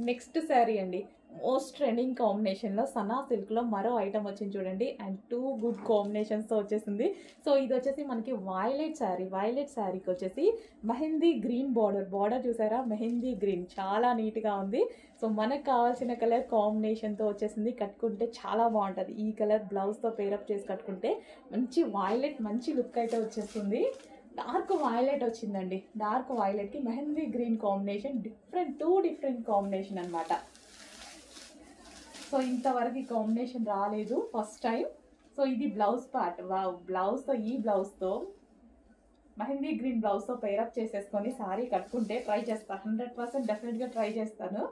Next sari అండి, most trending కాంబినేషన్లో సనా సిల్క్లో మరో ఐటమ్ వచ్చింది చూడండి. అండ్ 2 గుడ్ కాంబినేషన్స్తో వచ్చేసింది. సో ఇది వచ్చేసి మనకి వైలెట్ శారీకి వచ్చేసి మెహందీ గ్రీన్ బార్డర్ చూసారా, మెహందీ గ్రీన్ చాలా నీట్గా ఉంది. సో మనకు కావాల్సిన కలర్ కాంబినేషన్తో వచ్చేసింది. కట్టుకుంటే చాలా బాగుంటుంది. ఈ కలర్ బ్లౌజ్తో పేరప్ చేసి కట్టుకుంటే మంచి వైలెట్ మంచి లుక్ అయితే వచ్చేస్తుంది. డార్క్ వైలెట్ వచ్చిందండి. డార్క్ వైలెట్కి mehndi green combination, two different combination అనమాట. సో ఇంతవరకు ఈ కాంబినేషన్ రాలేదు, ఫస్ట్ టైం. సో ఇది బ్లౌజ్ పార్ట్. బ్లౌజ్తో ఈ బ్లౌజ్తో మెహందీ గ్రీన్ బ్లౌజ్తో పేరప్ చేసేసుకొని సారీ కట్టుకుంటే ట్రై చేస్తాను. 100% డెఫినెట్గా ట్రై చేస్తాను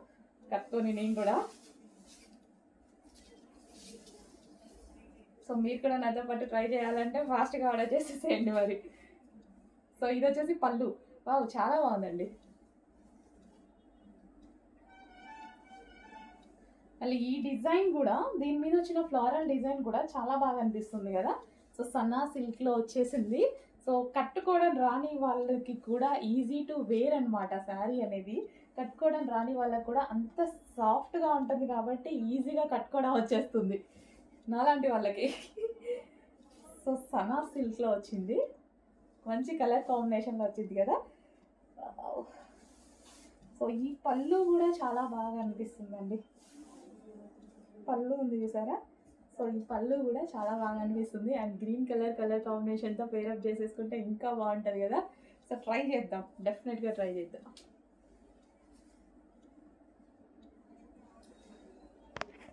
కట్టుకొని నేను కూడా. సో మీరు కూడా నాతో పాటు ట్రై చేయాలంటే ఫాస్ట్గా ఆర్డర్ చేసేసేయండి మరి. సో ఇది వచ్చేసి పళ్ళు. వావ్, చాలా బాగుందండి. మళ్ళీ ఈ డిజైన్ కూడా, దీని మీద వచ్చిన ఫ్లోరల్ డిజైన్ కూడా చాలా బాగా అనిపిస్తుంది కదా. సో సన్నా సిల్క్లో వచ్చేసింది. సో కట్టుకోవడం రాని వాళ్ళకి కూడా ఈజీ టు వేర్ అనమాట. శారీ అనేది కట్టుకోవడం రాని వాళ్ళకి కూడా అంత సాఫ్ట్గా ఉంటుంది కాబట్టి ఈజీగా కట్టుకోవడం వచ్చేస్తుంది నాలాంటి వాళ్ళకి. సో సన్నా సిల్క్లో వచ్చింది, మంచి కలర్ కాంబినేషన్లో వచ్చింది కదా. సో ఈ పళ్ళు కూడా చాలా బాగా అనిపిస్తుందండి. పళ్ళు ఉంది చూసారా. సో ఈ పళ్ళు కూడా చాలా బాగా అనిపిస్తుంది. అండ్ గ్రీన్ కలర్ కాంబినేషన్తో పేరప్ చేసేసుకుంటే ఇంకా బాగుంటుంది కదా. సో ట్రై చేద్దాం, డెఫినెట్గా ట్రై చేద్దాం.